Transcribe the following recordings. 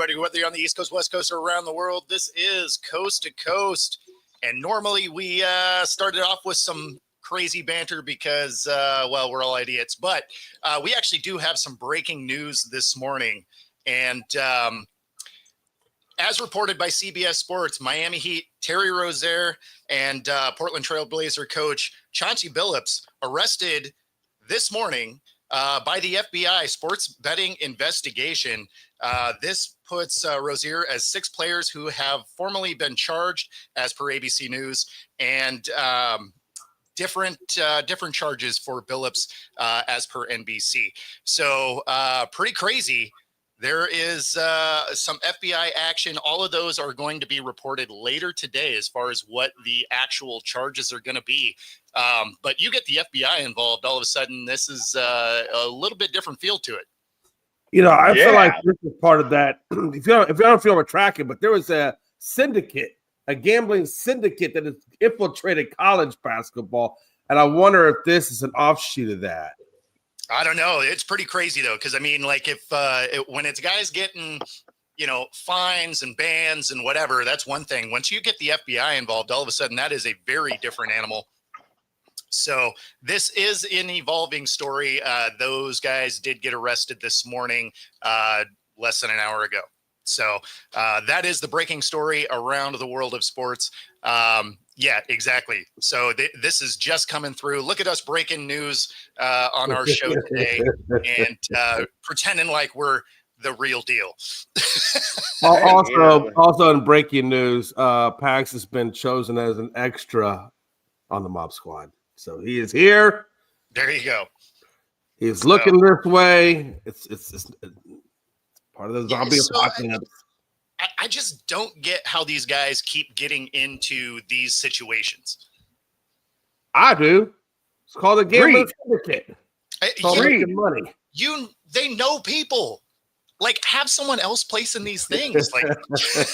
everybody, whether you're on the East Coast, West Coast, or around the world. This is Coast to Coast. And normally we started off with some crazy banter because, well, we're all idiots. But we actually do have some breaking news this morning. And as reported by CBS Sports, Miami Heat, Terry Rozier, and Portland Trail Blazer coach Chauncey Billups arrested this morning by the FBI sports betting investigation. This puts Rozier as 6 players who have formally been charged as per ABC News, and different charges for Billups as per NBC. So pretty crazy. There is some FBI action. All of those are going to be reported later today as far as what the actual charges are going to be. But you get the FBI involved, all of a sudden, this is a little bit different feel to it. You know, I feel like this is part of that. If you don't feel we're tracking, but there was a syndicate, a gambling syndicate that has infiltrated college basketball. And I wonder if this is an offshoot of that. I don't know. It's pretty crazy, though, because, I mean, like if when it's guys getting, fines and bans and whatever, that's one thing. Once you get the FBI involved, all of a sudden that is a very different animal. So this is an evolving story. Those guys did get arrested this morning, less than an hour ago. So that is the breaking story around the world of sports. Yeah, exactly. So this is just coming through. Look at us breaking news on our show today and pretending like we're the real deal. Also in breaking news, Pax has been chosen as an extra on the Mob Squad. So he is here. There you go. He's looking this way. It's part of the zombie apocalypse. I just don't get how these guys keep getting into these situations. I do. It's called a gambling syndicate. It's called making money. They know people. Like, have someone else placing these things. Like,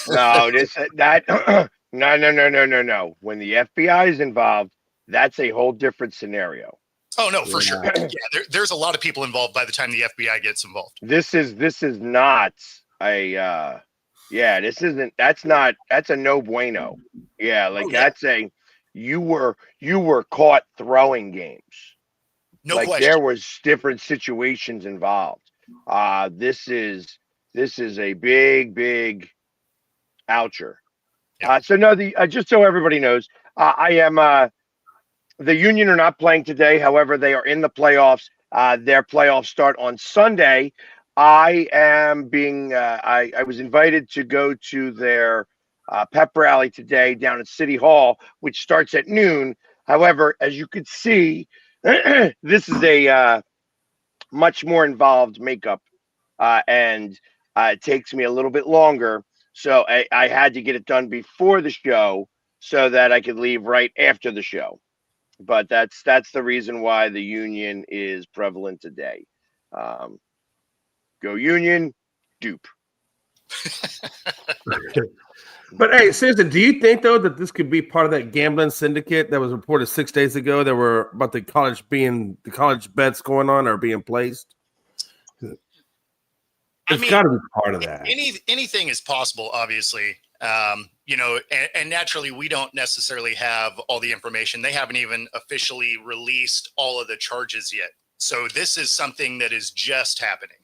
no. When the FBI is involved, that's a whole different scenario. Oh no, for sure. Yeah, there's a lot of people involved by the time the FBI gets involved. This is not a. That's a no bueno. Yeah, that's a you were caught throwing games. No question. Question. There was different situations involved. This is a big oucher. Yeah. Just so everybody knows, I am the Union are not playing today. However, they are in the playoffs. Their playoffs start on Sunday. I am being I was invited to go to their pep rally today down at City Hall, which starts at noon. However, as you could see, this is a much more involved makeup, and it takes me a little bit longer. So I had to get it done before the show so that I could leave right after the show. But that's the reason why the Union is prevalent today. Go Union, dupe. But hey, seriously, do you think though that this could be part of that gambling syndicate that was reported 6 days ago that were about the college bets going on or being placed? It's got to be part of that. Anything is possible, obviously. And naturally, we don't necessarily have all the information. They haven't even officially released all of the charges yet. So this is something that is just happening.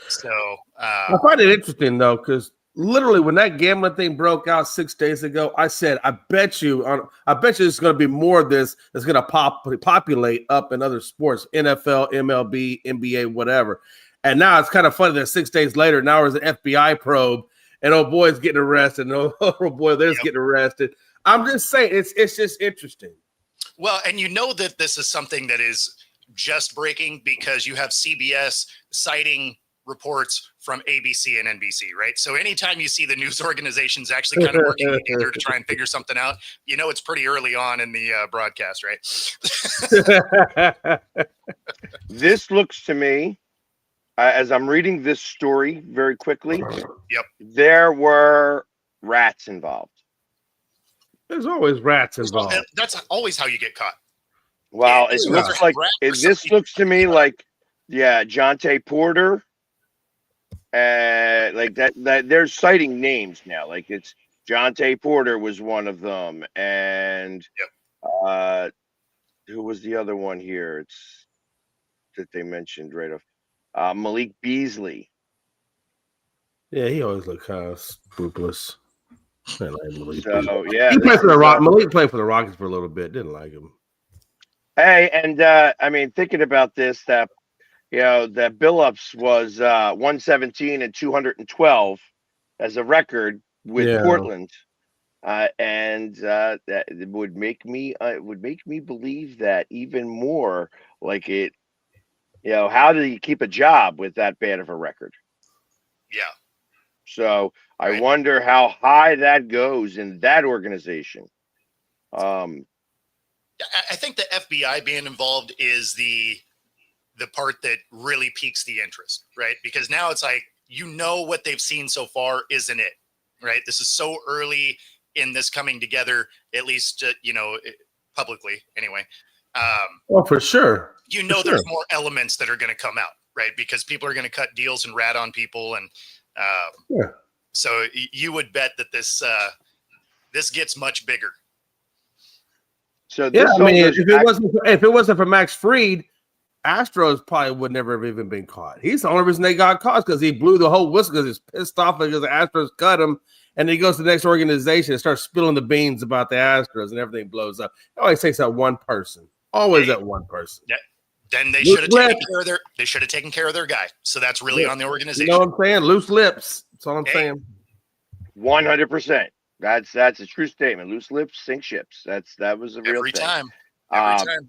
So I find it interesting though, because literally when that gambling thing broke out 6 days ago, I said, I bet you there's going to be more of this that's going to populate up in other sports, NFL, MLB, NBA, whatever. And now it's kind of funny that 6 days later, now there's an FBI probe. And oh boy, it's getting arrested. And oh boy, there's getting arrested. I'm just saying, it's just interesting. Well, and that this is something that is just breaking because you have CBS citing reports from ABC and NBC, right? So anytime you see the news organizations actually kind of working together to try and figure something out, it's pretty early on in the broadcast, right? This looks to me, as I'm reading this story very quickly, there were rats involved. There's always rats involved. That's always how you get caught. Well, this looks to me like, Jonte Porter like that they're citing names now. Like it's Jonte Porter was one of them, and uh, who was the other one here? It's that they mentioned right off. Malik Beasley. Yeah, he always looked kind of scrupulous. I like Malik Beasley. So yeah, He this played for the is, Rock. Malik played for the Rockets for a little bit. Didn't like him. hey, and I mean, thinking about this, that that Billups was 117 and 212 as a record with Yeah. Portland, and that it would make me believe that even more. Like it, how do you keep a job with that bad of a record? Yeah. So I Right. wonder how high that goes in that organization. I think the FBI being involved is the part that really piques the interest, right? Because now it's like, what they've seen so far isn't it, right? This is so early in this coming together, at least, publicly anyway. Oh, for sure. There's more elements that are going to come out, right? Because people are going to cut deals and rat on people. And so you would bet that this gets much bigger. So yeah, I mean, if it wasn't for Max Fried, Astros probably would never have even been caught. He's the only reason they got caught because he blew the whole whistle because he's pissed off because the Astros cut him. And then he goes to the next organization and starts spilling the beans about the Astros and everything blows up. It always takes that one person. Always that one person. Yeah. Then they should have taken care of their guy. So that's really on the organization. You know what I'm saying? Loose lips. That's all I'm saying. 100%. That's a true statement. Loose lips sink ships. That was a real Every thing. time.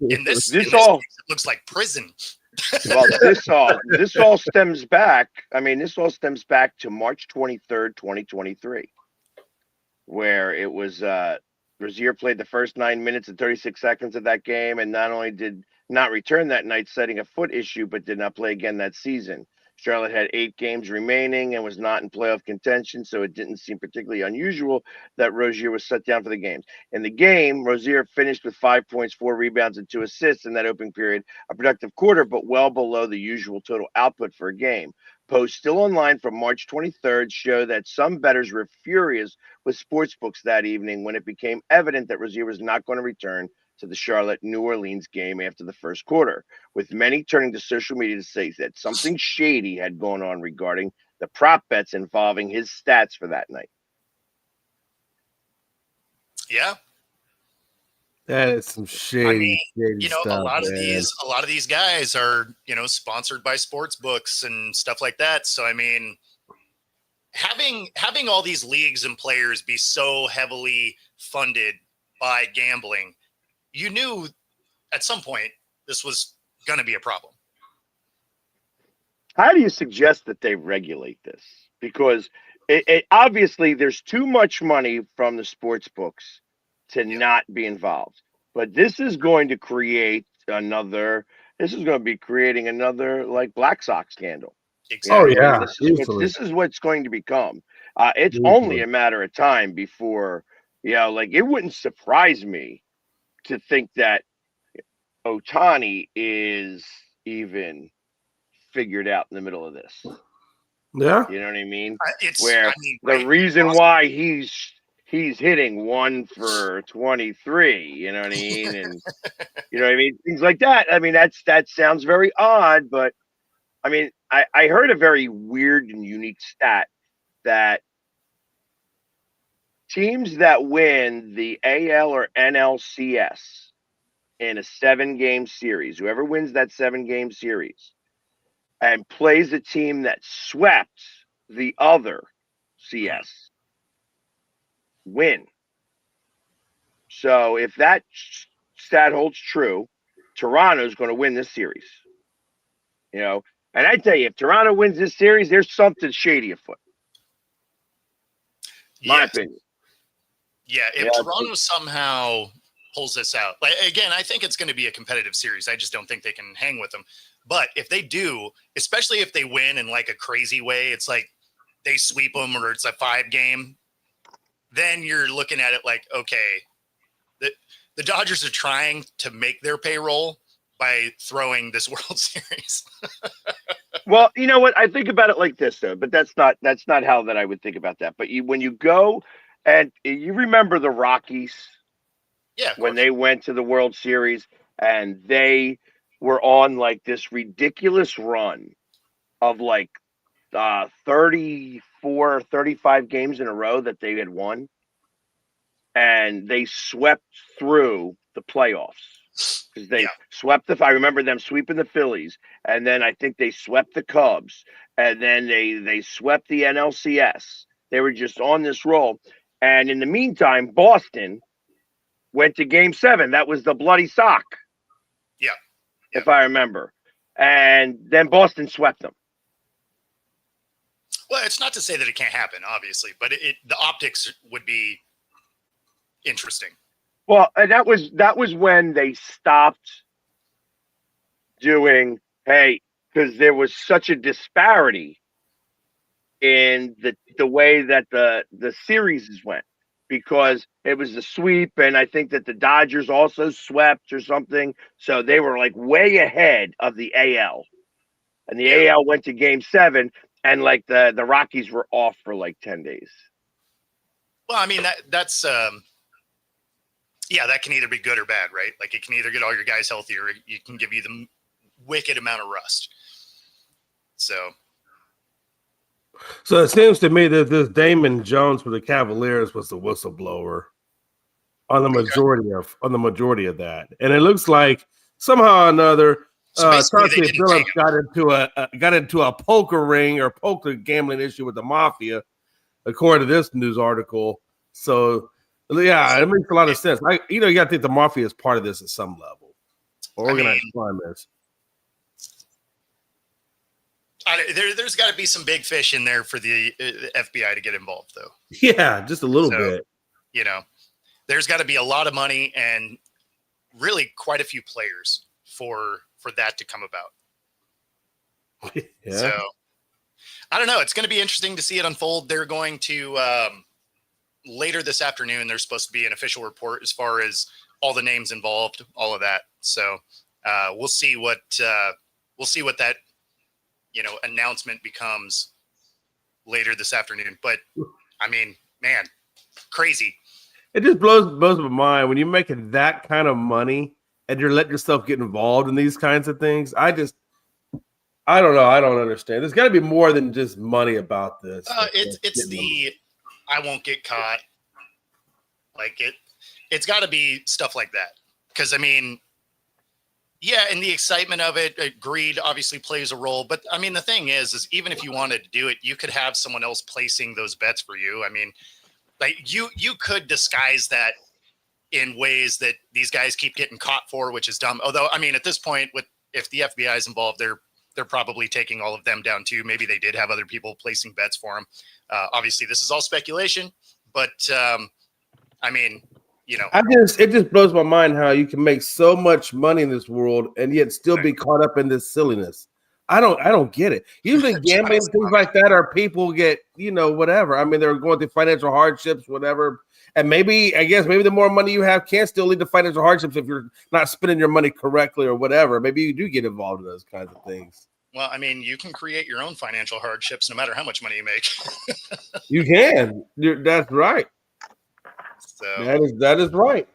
In this it looks like prison. Well, this all stems back. I mean, this all stems back to March 23rd, 2023, where it was Rozier played the first 9 minutes and 36 seconds of that game, and not only did not return that night, citing a foot issue, but did not play again that season. Charlotte had 8 games remaining and was not in playoff contention, so it didn't seem particularly unusual that Rozier was set down for the games. In the game, Rozier finished with 5 points, 4 rebounds, and 2 assists in that opening period, a productive quarter, but well below the usual total output for a game. Posts still online from March 23rd show that some bettors were furious with sportsbooks that evening when it became evident that Rozier was not going to return to the Charlotte-New Orleans game after the first quarter, with many turning to social media to say that something shady had gone on regarding the prop bets involving his stats for that night. Yeah. That is some shady, shady stuff, a lot of these guys are, sponsored by sports books and stuff like that. So, I mean, having all these leagues and players be so heavily funded by gambling, you knew at some point this was going to be a problem. How do you suggest that they regulate this? Because it obviously there's too much money from the sports books to not be involved. But this is going to create creating another like Black Sox scandal. Exactly. Oh, yeah. This is what's going to become. It's only a matter of time before, it wouldn't surprise me to think that Ohtani is even figured out in the middle of this. Yeah. You know what I mean? The reason why he's hitting 1 for 23, you know what I mean? And you know what I mean? Things like that. I mean, that sounds very odd, but I mean, I heard a very weird and unique stat that teams that win the AL or NLCS in a 7-game series, whoever wins that 7-game series and plays a team that swept the other CS, win. So if that stat holds true, Toronto's going to win this series. And I tell you, if Toronto wins this series, there's something shady afoot. My opinion. Yeah, if Toronto somehow pulls this out, again, I think it's going to be a competitive series. I just don't think they can hang with them. But if they do, especially if they win in like a crazy way, it's like they sweep them or it's a 5-game, then you're looking at it like, okay, the Dodgers are trying to make their payroll by throwing this World Series. Well, you know what? I think about it like this though, but that's not how that I would think about that. But when you go and you remember the Rockies Yeah, of when course. they went to the World Series and they were on like this ridiculous run of like 34, 35 games in a row that they had won, and they swept through the playoffs because Yeah, they swept the. I remember them sweeping the Phillies, and then I think they swept the Cubs, and then they swept the NLCS. They were just on this roll, and in the meantime, Boston went to Game 7. That was the bloody sock, yeah, yeah. if I remember, and then Boston swept them. Well, it's not to say that it can't happen, obviously, but the optics would be interesting. Well, and that was when they stopped doing because there was such a disparity in the way that the series went because it was a sweep, and I think that the Dodgers also swept or something, so they were like way ahead of the AL, and the Yeah. AL went to Game 7, and like the Rockies were off for like 10 days. Well, I mean that's yeah, that can either be good or bad, right? Like it can either get all your guys healthy or it can give you the wicked amount of rust. So So it seems to me that this Damon Jones for the Cavaliers was the whistleblower on the majority of that, and it looks like somehow or another, so basically they Chauncey didn't take Billups got into a poker ring or poker gambling issue with the mafia, according to this news article. So yeah, it makes a lot of sense. You got to think the mafia is part of this at some level, organized crime is. There's got to be some big fish in there for the FBI to get involved, though. Yeah, just a little bit. There's got to be a lot of money and really quite a few players for that to come about. Yeah. So I don't know. It's going to be interesting to see it unfold. They're going to later this afternoon. There's supposed to be an official report as far as all the names involved, all of that. So we'll see what that announcement becomes later this afternoon. But I mean, man, crazy. It just blows my mind when you're making that kind of money and you're letting yourself get involved in these kinds of things. I don't know. I don't understand. There's got to be more than just money about this. It's I won't get caught. Like it's got to be stuff like that. Because I mean, yeah, and the excitement of it, greed obviously plays a role. But I mean, the thing is even if you wanted to do it, you could have someone else placing those bets for you. I mean, like you could disguise that in ways that these guys keep getting caught for, which is dumb. Although, I mean, at this point, if the FBI is involved, they're probably taking all of them down too. Maybe they did have other people placing bets for them. Obviously, this is all speculation, but I mean, it just blows my mind how you can make so much money in this world and yet still be caught up in this silliness. I don't get it. Usually gambling, things like that, are people get, whatever. I mean, they're going through financial hardships, whatever. And maybe the more money you have can still lead to financial hardships if you're not spending your money correctly or whatever. Maybe you do get involved in those kinds of things. Well, I mean, you can create your own financial hardships no matter how much money you make. You can. That's right. So that is right.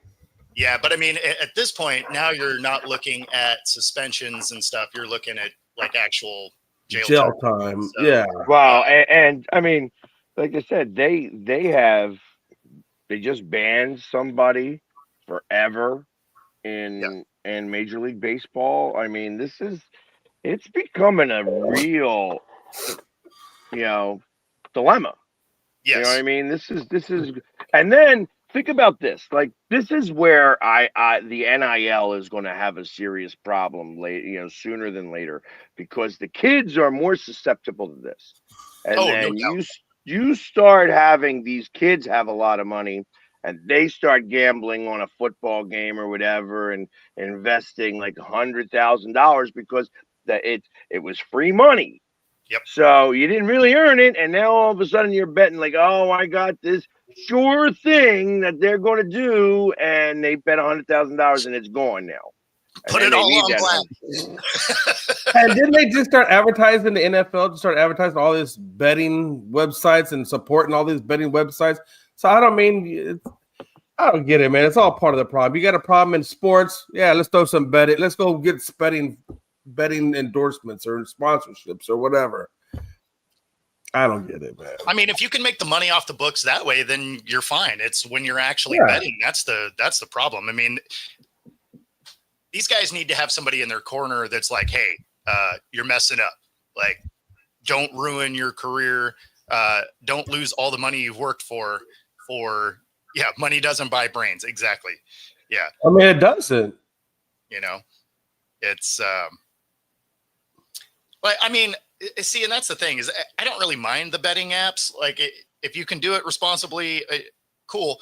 Yeah, but I mean, at this point, now you're not looking at suspensions and stuff. You're looking at like actual jail time. So, yeah. Wow, and I mean, like I said, they just banned somebody forever in Major League Baseball. I mean, it's becoming a real, dilemma. Yes. You know what I mean? This is, and then think about this. Like, this is where the NIL is going to have a serious problem sooner than later, because the kids are more susceptible to this. And then no doubt. you start having these kids have a lot of money, and they start gambling on a football game or whatever, and investing like $100,000 because it was free money. Yep. So you didn't really earn it, and now all of a sudden you're betting like, oh, I got this sure thing that they're going to do, and they bet $100,000 and it's gone now. Put then it they all leave on that black. And didn't they just start advertising the NFL? To start advertising all these betting websites and supporting all these betting websites. So I I don't get it, man. It's all part of the problem. You got a problem in sports? Yeah, let's throw some betting. Let's go get betting endorsements or sponsorships or whatever. I don't get it, man. I mean, if you can make the money off the books that way, then you're fine. It's when you're actually Yeah. betting that's the problem. I mean, these guys need to have somebody in their corner that's like, hey, you're messing up. Like, don't ruin your career. Don't lose all the money you've worked for. Yeah, money doesn't buy brains. Exactly. Yeah. I mean, it doesn't. You know, it's but I mean, see, and that's the thing is I don't really mind the betting apps. Like, if you can do it responsibly, cool.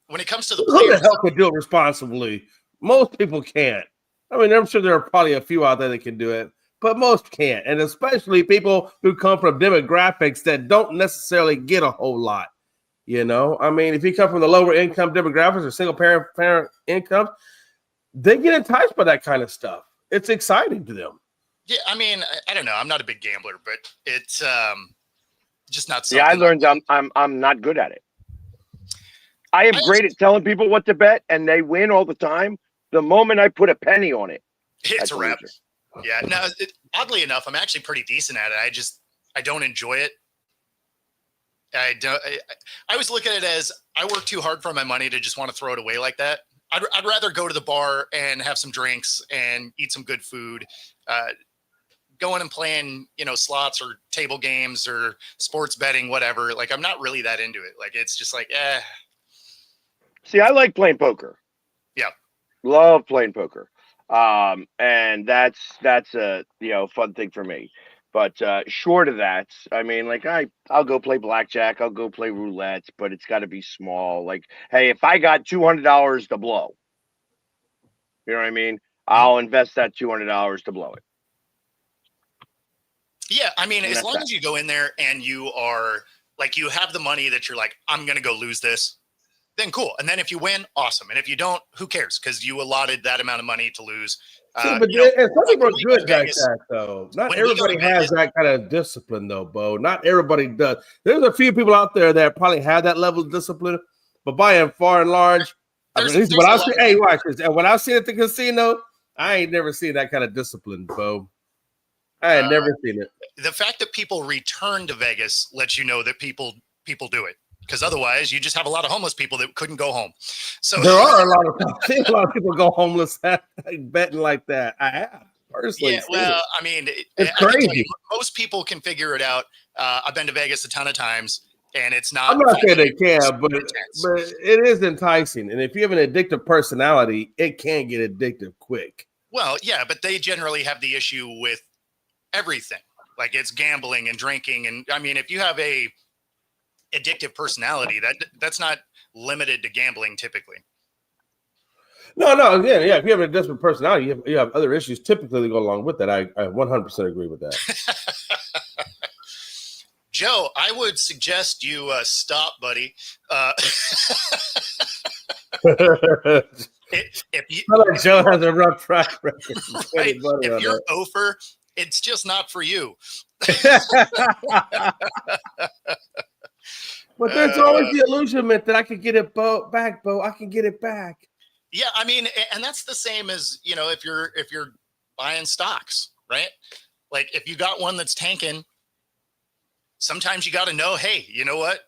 When it comes to the Who players, the hell could do it responsibly? Most people can't. I mean, I'm sure there are probably a few out there that can do it, but most can't. And especially people who come from demographics that don't necessarily get a whole lot. You know, I mean, if you come from the lower income demographics or single parent income, they get enticed by that kind of stuff. It's exciting to them. yeah, I mean, I don't know. I'm not a big gambler, but it's just not something. Yeah, I learned I'm not good at it. I am great at telling people what to bet, and they win all the time. The moment I put a penny on it, It's a wrap. loser. Yeah. No, oddly enough, I'm actually pretty decent at it. I don't enjoy it. I always look at it as I work too hard for my money to just want to throw it away like that. I'd rather go to the bar and have some drinks and eat some good food. Going and playing, slots or table games or sports betting, whatever. Like, I'm not really that into it. Like, it's just like, See, I like playing poker. Yeah. Love playing poker. And that's a fun thing for me. But short of that, I mean, like I'll go play blackjack, I'll go play roulette, but it's got to be small. Like, hey, if I got $200 to blow, you know what I mean? I'll invest that $200 to blow it. Yeah, I mean, And as that's long that. as you go in there and you are like, you have the money that you're like, I'm going to go lose this, then cool. And then if you win, awesome. And if you don't, who cares? Because you allotted that amount of money to lose. See, but some people are good like that, though. Not when we go everybody to has Vegas- that kind of discipline, though, Bo. Not everybody does. There's a few people out there that probably have that level of discipline, but by and far and large, There's what a I lot see, of- hey, watch this. And when I see it at the casino, I ain't never seen that kind of discipline, Bo. I ain't never seen it. the fact that people return to Vegas lets you know that people do it. Because otherwise, you just have a lot of homeless people that couldn't go home. So There are a lot of people go homeless betting like that. I have personally. yeah, well, I mean, It's I can tell crazy. you, most people can figure it out. I've been to Vegas a ton of times, and it's not. I'm not saying they can, but intense. it is enticing. And if you have an addictive personality, it can get addictive quick. Well, yeah, but they generally have the issue with everything. Like, it's gambling and drinking, and I mean, if you have a addictive personality, that's not limited to gambling typically. No, yeah. If you have a addictive personality, you have other issues typically that go along with that. I 100% agree with that. Joe, I would suggest you stop, buddy. If you, Joe has a rough track record. right, if you're over, it's just not for you. But there's always the illusionment that I could get it back, Bo. I can get it back. Yeah, I mean, and that's the same as, if you're buying stocks, right? Like, if you got one that's tanking, sometimes you got to know, hey, you know what?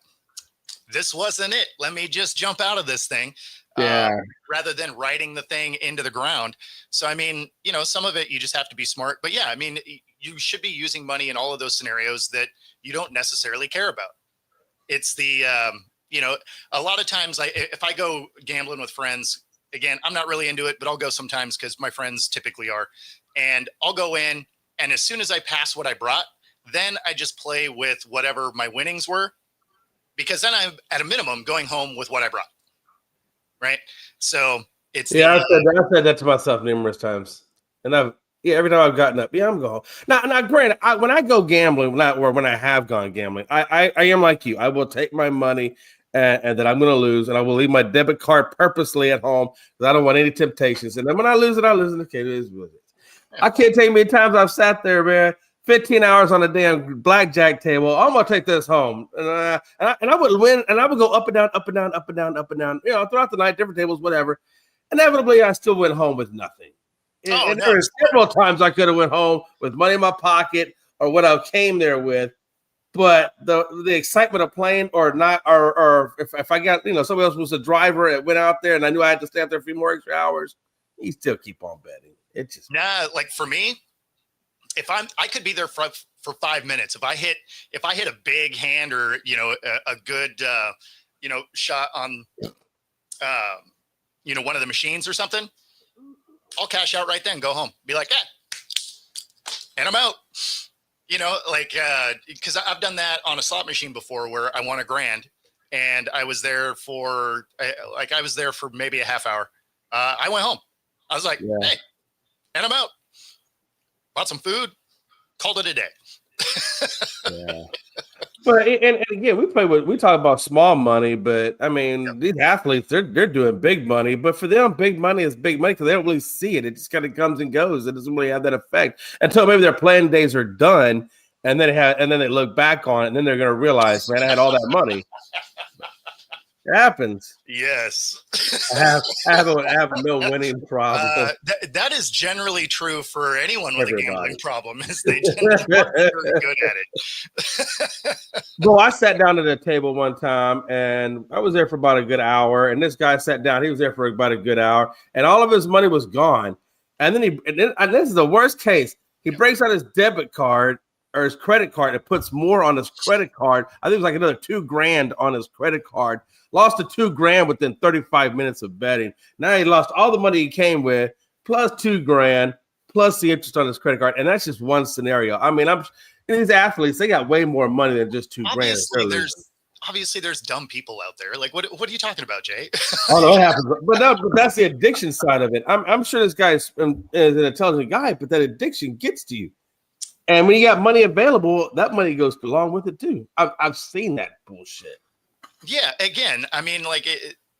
This wasn't it. Let me just jump out of this thing. Yeah. Rather than riding the thing into the ground. So, I mean, some of it you just have to be smart. But yeah, I mean, you should be using money in all of those scenarios that you don't necessarily care about. It's the, a lot of times if I go gambling with friends, again, I'm not really into it, but I'll go sometimes because my friends typically are. And I'll go in, and as soon as I pass what I brought, then I just play with whatever my winnings were, because then I'm at a minimum going home with what I brought. Right. So it's I've said that to myself numerous times. And every time I've gotten up, I'm going. Now, granted, when I go gambling, when I have gone gambling, I am like you. I will take my money and that I'm going to lose, and I will leave my debit card purposely at home because I don't want any temptations. And then when I lose it, I lose it. Okay, it is what it is. I can't tell you how many times I've sat there, man, 15 hours on a damn blackjack table. I'm going to take this home. And I would win, and I would go up and down, up and down, up and down, up and down, throughout the night, different tables, whatever. Inevitably, I still went home with nothing. And there were several times I could have went home with money in my pocket or what I came there with. But the excitement of playing or not, or if I got, somebody else was a driver and went out there and I knew I had to stay out there a few more extra hours, you still keep on betting. It just like for me, I could be there for 5 minutes. If I hit a big hand or a good shot on one of the machines or something, I'll cash out right then, go home, be like, and I'm out. Because I've done that on a slot machine before where I won $1,000 and I was there for maybe a half hour. I went home. I was like, hey, and I'm out. Bought some food, called it a day. Yeah. But and again, we talk about small money, but I mean, these athletes, they're doing big money, but for them, big money is big money because they don't really see it. It just kind of comes and goes. It doesn't really have that effect until maybe their playing days are done, and then they look back on it, and then they're going to realize, man, I had all that money. It happens. Yes. I have no winning problem. That is generally true for anyone with a gambling problem, is they generally are very good at it. Well, I sat down at a table one time, and I was there for about a good hour, and this guy sat down. He was there for about a good hour, and all of his money was gone. And this is the worst case. He breaks out his debit card or his credit card and puts more on his credit card. I think it was like another $2,000 on his credit card. Lost the $2,000 within 35 minutes of betting. Now he lost all the money he came with, plus $2,000, plus the interest on his credit card. And that's just one scenario. I mean, these athletes, they got way more money than just $2,000. Obviously, there's dumb people out there. Like, what are you talking about, Jay? Oh, no, it happens. But that's the addiction side of it. I'm sure this guy is an intelligent guy, but that addiction gets to you. And when you got money available, that money goes along with it too. I've seen that bullshit. Yeah, again, I mean,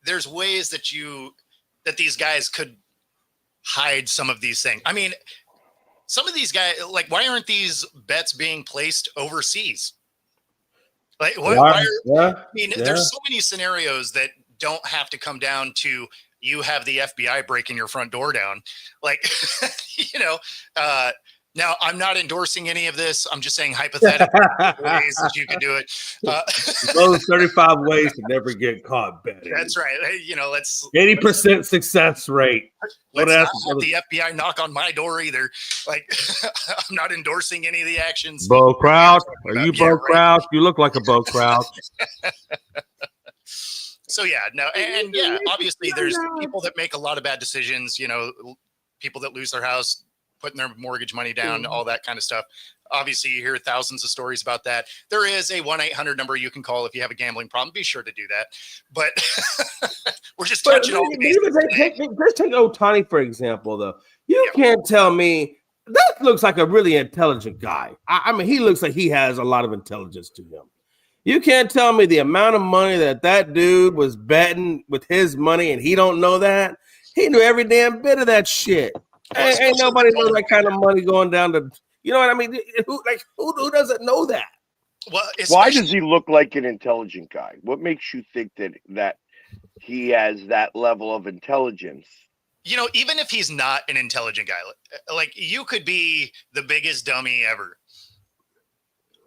there's ways that these guys could hide some of these things. I mean, some of these guys, like, why aren't these bets being placed overseas? Like, there's so many scenarios that don't have to come down to you have the FBI breaking your front door down. Like, now, I'm not endorsing any of this. I'm just saying hypothetically ways that you can do it. Those 35 ways to never get caught betting. That's right. Let's 80% success rate. Let's not have the FBI knock on my door either. Like, I'm not endorsing any of the actions. Bo Crouch. Are you Bo Crouch? You look like a Bo Crouch. So, obviously there's people that make a lot of bad decisions, people that lose their house, putting their mortgage money down, all that kind of stuff. Obviously, you hear thousands of stories about that. There is a 1-800 number you can call if you have a gambling problem. Be sure to do that. But we're just touching all the bases. Let's take Ohtani, for example, though. You can't tell me that looks like a really intelligent guy. I mean, he looks like he has a lot of intelligence to him. You can't tell me the amount of money that dude was betting with his money and he don't know that. He knew every damn bit of that shit. Ain't nobody knows that kind of money going down to, you know what I mean? Who doesn't know that? Well, why does he look like an intelligent guy? What makes you think that he has that level of intelligence? Even if he's not an intelligent guy, like you could be the biggest dummy ever.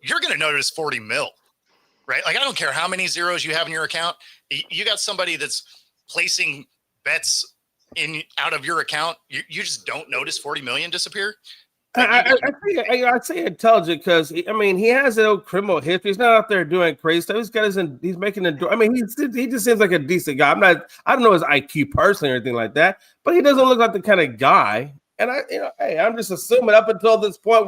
You're going to notice 40 mil, right? Like, I don't care how many zeros you have in your account. You got somebody that's placing bets out of your account, you just don't notice 40 million disappear. I say intelligent because he has no criminal history. He's not out there doing crazy stuff. He's making I mean, he just seems like a decent guy. I don't know his IQ personally or anything like that, but he doesn't look like the kind of guy. And I'm just assuming up until this point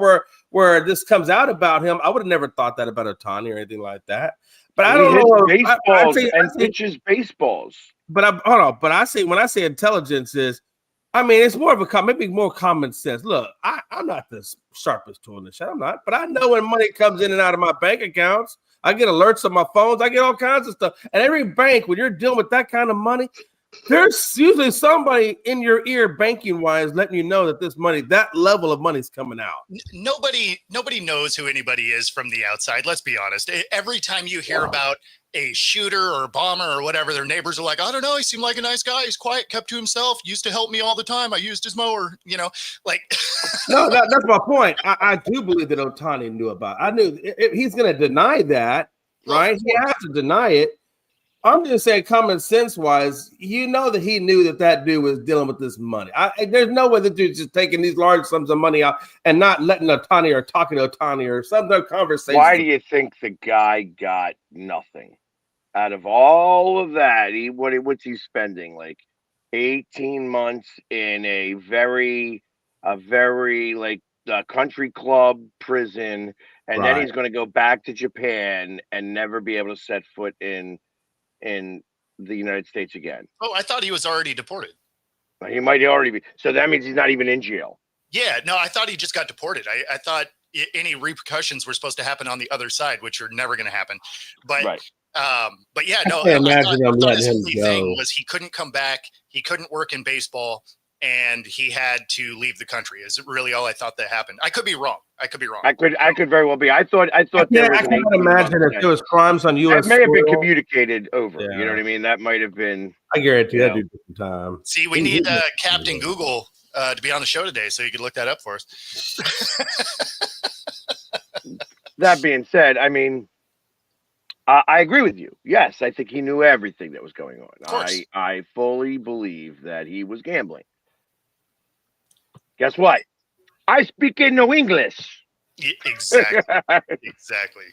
where this comes out about him, I would have never thought that about Ohtani or anything like that. But I don't know. Baseballs and pitches baseballs. But hold on. But when I say intelligence is, it's more of maybe more common sense. Look, I'm not the sharpest tool in the shed. I'm not. But I know when money comes in and out of my bank accounts, I get alerts on my phones. I get all kinds of stuff. And every bank, when you're dealing with that kind of money, there's usually somebody in your ear banking wise letting you know that this money, that level of money is coming out. Nobody knows who anybody is from the outside. Let's be honest. Every time you hear about a shooter or bomber or whatever, their neighbors are like, I don't know. He seemed like a nice guy. He's quiet, kept to himself, used to help me all the time. I used his mower, like. No, that's my point. I do believe that Ohtani knew about it. I knew he's going to deny that, right? He has to deny it. I'm just saying, common sense wise, you know that he knew that dude was dealing with this money. There's no way the dude's just taking these large sums of money out and not letting Ohtani or talking to Ohtani or some other conversation. Why do you think the guy got nothing out of all of that? What's he spending? Like 18 months in a very like country club prison, and then he's going to go back to Japan and never be able to set foot in the United States again. Oh, I thought he was already deported. He might already be. So that means he's not even in jail. Yeah, no, I thought he just got deported. I thought any repercussions were supposed to happen on the other side, which are never going to happen. But yeah, no, I thought his only thing was he couldn't come back. He couldn't work in baseball, and he had to leave the country. Is it really all I thought that happened? I could be wrong. I could very well be. I thought there was. I can't imagine if there was crimes on U.S. It may have been communicated over. Yeah. You know what I mean? That might have been. I guarantee that dude took some time. See, we need Captain Google to be on the show today, so you could look that up for us. That being said, I mean, I agree with you. Yes, I think he knew everything that was going on. I fully believe that he was gambling. Guess what? I speak in no English. Yeah, exactly. Exactly.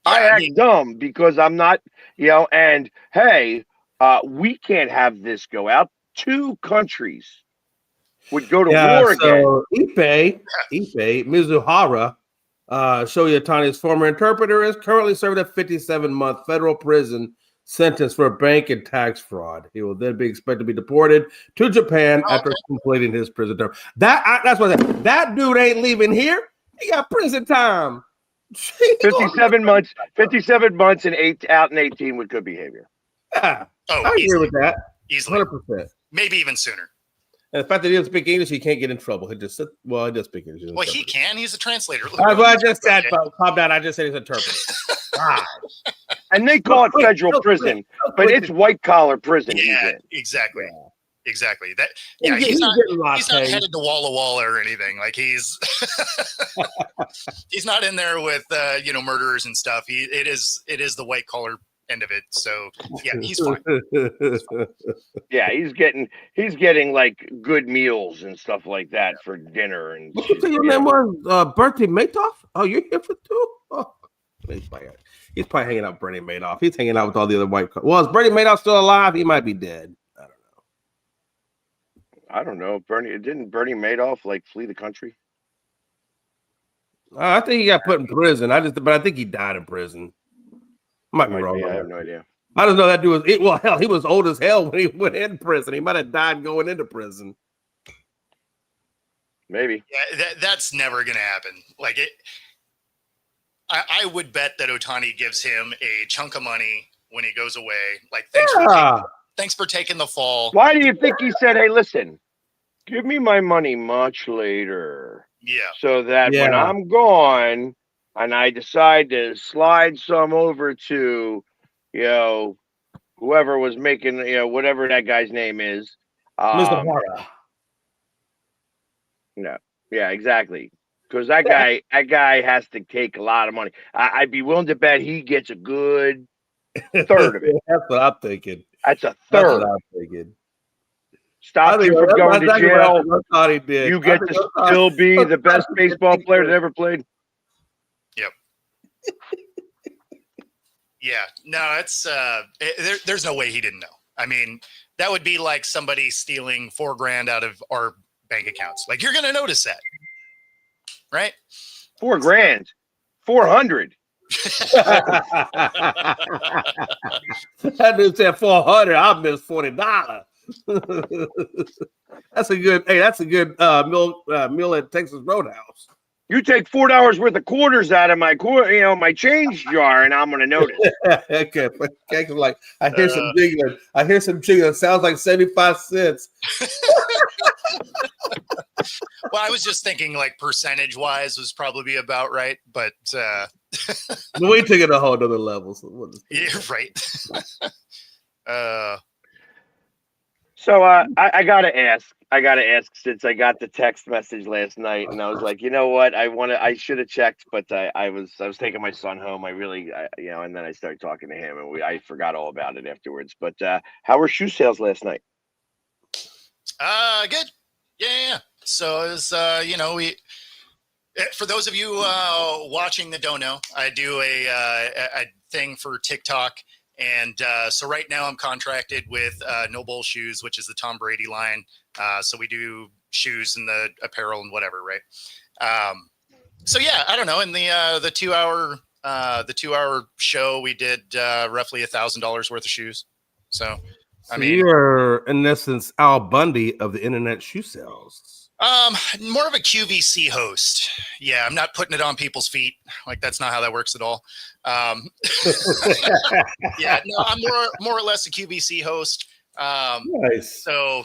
Yeah, I act dumb because I'm not, and hey, we can't have this go out. 2 countries would go to war again. Ippei Mizuhara, Shohei Ohtani's former interpreter, is currently serving a 57-month federal prison sentence for bank and tax fraud. He will then be expected to be deported to Japan after completing his prison term. That's what I said. That dude ain't leaving here. He got prison time. 57 months. 57 months and out in 18 with good behavior. Yeah. I agree with that. Easily. 100%. Maybe even sooner. And the fact that he doesn't speak English, he can't get in trouble. He just he does speak English. Well, he can. He's a translator. I just said, calm down. I just said he's an interpreter. And they call it federal prison, but it's white collar prison. Yeah, exactly. Yeah. Exactly. That. Yeah, he's not headed to Walla Walla or anything. Like he's he's not in there with murderers and stuff. It is the white collar end of it. So yeah, he's fine. Yeah, he's getting like good meals and stuff like that for dinner. And what you say your name was Bertie Madoff? Oh, you're here for 2? Oh, he's probably hanging out with Bernie Madoff. He's hanging out with all the other white. Well, is Bernie Madoff still alive? He might be dead. I don't know. Didn't Bernie Madoff like flee the country? I think he got put in prison. But I think he died in prison. Might be wrong. I have no idea. I just know that dude was he was old as hell when he went in prison. He might have died going into prison. Maybe. Yeah, that's never gonna happen. Like it. I would bet that Ohtani gives him a chunk of money when he goes away. Like thanks for taking the fall. Why do you think he said, "Hey, listen, give me my money much later"? Yeah. So that when I'm gone and I decide to slide some over to, whoever was making, whatever that guy's name is. Mr. Hara. No. Yeah, exactly. Because that guy has to take a lot of money. I'd be willing to bet he gets a good third of it. That's what I'm thinking. That's a third. That's what I'm thinking. Stop you from going to jail. He did. You get to still be the best baseball player that ever played. Yep. Yeah. No, it's there's no way he didn't know. I mean, that would be like somebody stealing $4,000 out of our bank accounts. Like, you're gonna notice that, right? $4,000, 400. That dude said 400. I missed $40. That's a good. Hey, that's a good meal at Texas Roadhouse. You take $4 worth of quarters out of my change jar, and I'm gonna notice. Okay, like I hear some jingling. I hear some jingling. It sounds like 75 cents. Well, I was just thinking like percentage wise was probably about right, but we took it a whole other level. So yeah, right. So I gotta ask. Since I got the text message last night, and I was like, you know what, I should have checked, but I was taking my son home. And then I started talking to him, and I forgot all about it afterwards. But how were shoe sales last night? Good. Yeah. So it was, we. For those of you watching that don't know, I do a thing for TikTok. And so right now I'm contracted with No Bull Shoes, which is the Tom Brady line. So we do shoes and the apparel and whatever, right? So yeah, I don't know. In the 2-hour show, we did roughly $1,000 worth of shoes. So I mean, you're in essence Al Bundy of the internet shoe sales. More of a QVC host. Yeah, I'm not putting it on people's feet. Like that's not how that works at all. Yeah, no, I'm more or less a QVC host. Nice. So,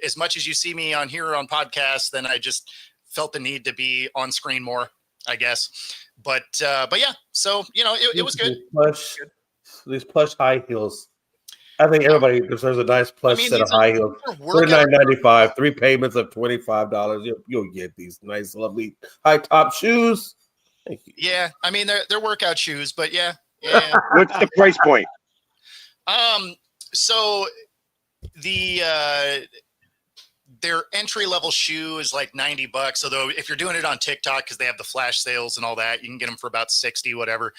as much as you see me on here on podcasts, then I just felt the need to be on screen more, I guess. But yeah, so, it was good. These plush high heels. I think everybody deserves a nice plush set of high heels. $39.95, 3 payments of $25. You'll get these nice, lovely high top shoes. Thank you. Yeah, I mean they're workout shoes, but yeah. What's the price point? So their entry level shoe is like $90. Although if you're doing it on TikTok, because they have the flash sales and all that, you can get them for about 60, whatever.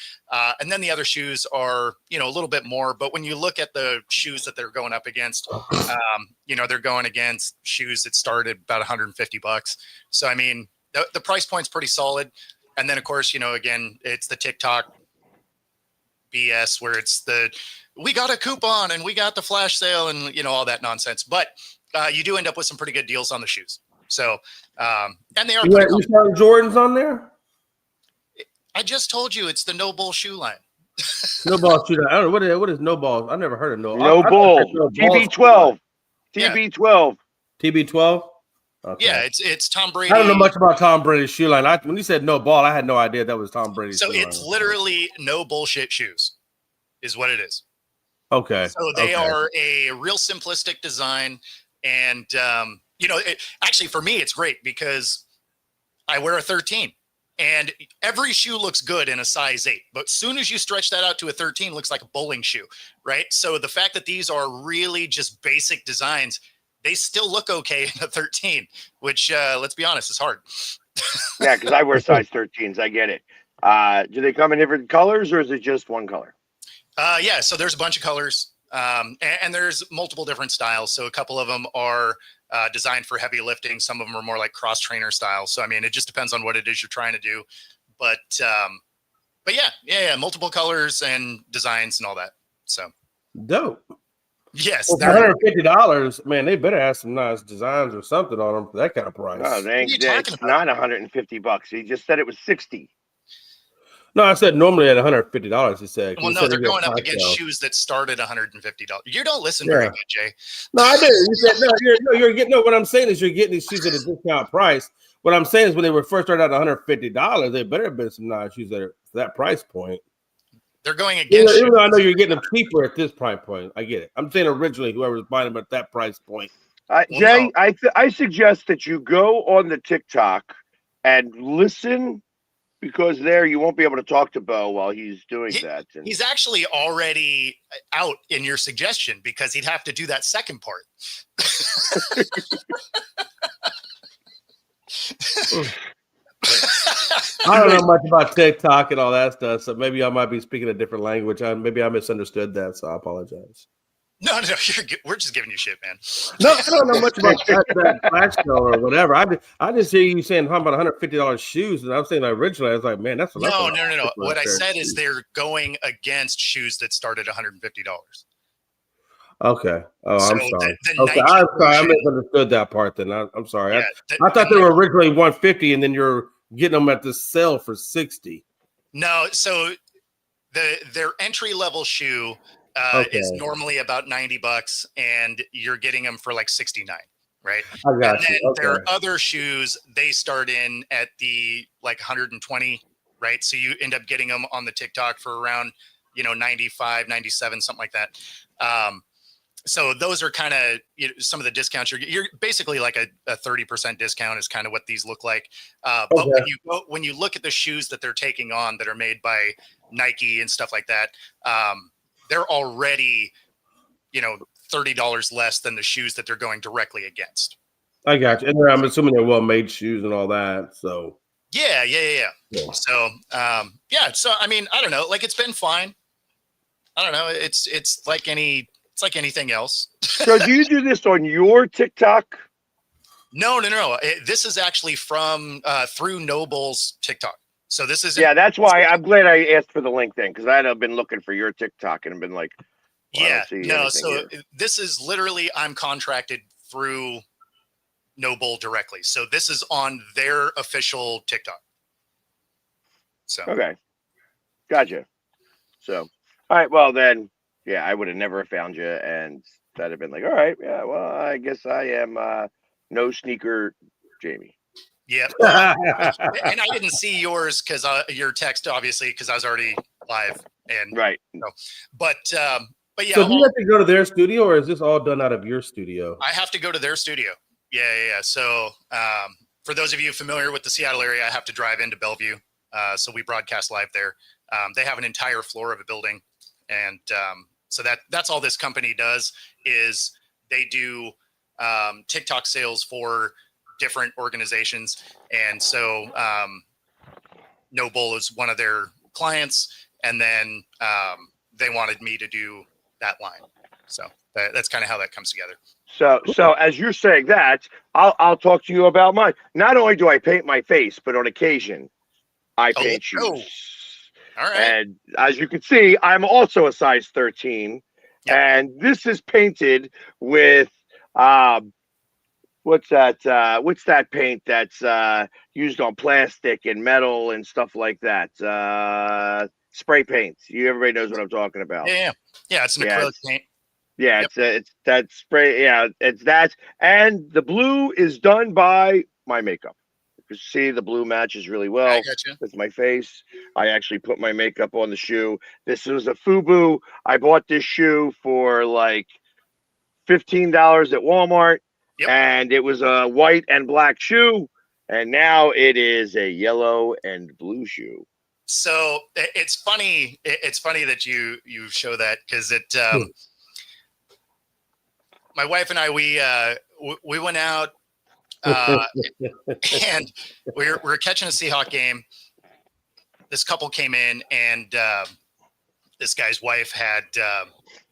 And then the other shoes are, a little bit more. But when you look at the shoes that they're going up against, they're going against shoes that start at about $150. So I mean, the price point's pretty solid. And then of course, again, it's the TikTok BS where it's we got a coupon and we got the flash sale and all that nonsense. But you do end up with some pretty good deals on the shoes. So, and they are. You found Jordans on there? I just told you it's the No Bull shoe line. No Ball shoe line. I don't know what is No Ball. I never heard of No. No Bull. TB12. TB12. TB12. Okay. Yeah, it's Tom Brady. I don't know much about Tom Brady's shoe line. When you said No Ball, I had no idea that was Tom Brady's. So it's literally no bullshit shoes, is what it is. Okay. So they are a real simplistic design. And, actually for me, it's great because I wear a 13 and every shoe looks good in a size 8. But as soon as you stretch that out to a 13, it looks like a bowling shoe, right? So the fact that these are really just basic designs, they still look okay in a 13, which, let's be honest, is hard. Yeah, because I wear size 13s. I get it. Do they come in different colors or is it just one color? Yeah, so there's a bunch of colors. And there's multiple different styles. So a couple of them are designed for heavy lifting. Some of them are more like cross trainer style. So, I mean, it just depends on what it is you're trying to do. But yeah, multiple colors and designs and all that. So dope. Yes. Well, $150, man, they better have some nice designs or something on them for that kind of price. No, it's not $150. He just said it was 60. No, I said normally at $150. He said. Well, no, they're going up against shoes that start at $150. You don't listen very good, Jay. No, I did. You said you're getting. No, what I'm saying is you're getting these shoes at a discount price. What I'm saying is when they were first started out at $150, they better have been some nice shoes that are that price point. They're going against. Even though I know you're getting them cheaper at this price point, I get it. I'm saying originally whoever was buying them at that price point. Jay, no. I suggest that you go on the TikTok and listen. Because there you won't be able to talk to Bo while he's doing that. And he's actually already out in your suggestion because he'd have to do that second part. I don't know much about TikTok and all that stuff, so maybe I might be speaking a different language. Maybe I misunderstood that, so I apologize. No, we're just giving you shit, man. No, I don't know much about that flash sale or whatever. I just hear you saying about $150 shoes, and I'm saying originally I was like, man, that's no. What I said is they're going against shoes that start at $150. Okay. Oh, I'm sorry. Okay, I'm sorry. I misunderstood that part. Then I'm sorry. Yeah, I thought they were originally $150, and then you're getting them at the sale for 60. No, so their entry level shoe is normally about $90, and you're getting them for like 69, right? I got And then you. their Okay. other shoes, they start in at the like 120, right? So you end up getting them on the TikTok for around 95, 97, something like that. So those are kind of some of the discounts. You're basically like a 30% discount is kind of what these look like. But when you look at the shoes that they're taking on that are made by Nike and stuff like that, they're already $30 less than the shoes that they're going directly against. I got you. And I'm assuming they're well-made shoes and all that. So yeah. So so I mean, I don't know. Like, it's been fine. I don't know. It's like anything else. So do you do this on your TikTok? No. This is actually from through Noble's TikTok. So this is that's why I'm glad I asked for the link then, because I'd have been looking for your TikTok and been like, so this is literally, I'm contracted through Noble directly. So this is on their official TikTok. So okay, gotcha. So all right, well then, I would have never found you, and that'd have been like, all right, well, I guess I am no sneaker Jamie. Yeah, well, and I didn't see yours because your text, obviously, because I was already live, and right. But yeah. So do you have to go to their studio, or is this all done out of your studio? I have to go to their studio. Yeah. So for those of you familiar with the Seattle area, I have to drive into Bellevue. So we broadcast live there. They have an entire floor of a building, and so that's all this company does is they do TikTok sales for different organizations. And so Noble is one of their clients, and then they wanted me to do that line. So that's kind of how that comes together. So as you're saying that, I'll talk to you about mine. Not only do I paint my face, but on occasion I paint shoes. All right. And as you can see, I'm also a size 13. Yep. And this is painted with what's that paint that's used on plastic and metal and stuff like that? Spray paint. Everybody knows what I'm talking about. Yeah. It's an acrylic paint. Yeah, yep. It's that spray. Yeah, it's that. And the blue is done by my makeup. You see, the blue matches really well with my face. I actually put my makeup on the shoe. This was a FUBU. I bought this shoe for like $15 at Walmart. Yep. And it was a white and black shoe. And now it is a yellow and blue shoe. So it's funny. It's funny that you show that, because it. My wife and I, we went out and we were catching a Seahawk game. This couple came in, and this guy's wife had